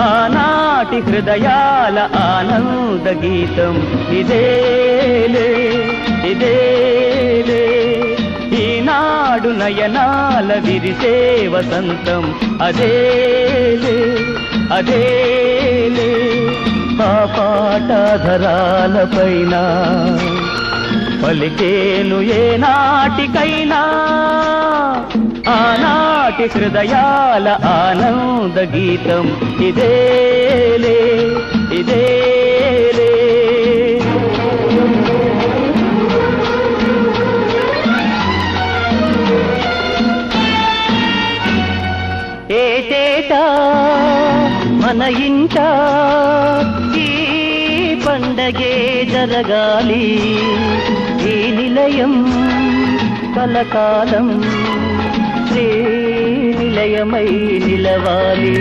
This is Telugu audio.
ఆనాటి హృదయాల ఆనంద గీతం ఇదేలే ఇదేలే, ఈనాడు నయనాల విరిసే వసంతం అదేలే అదేలే. ఆ పాటధరాలపైన పలికేను ఏ నాటికైనా ఆనాటి హృదయాల ఆనంద గీతం ఇదేలే ఇదేలే. ఏటేటా మన ఇంట ఈ పండగే జరగాలి, ఈ నిలయం కలకాలం శ్రీ నిలయమై నిలవాలి.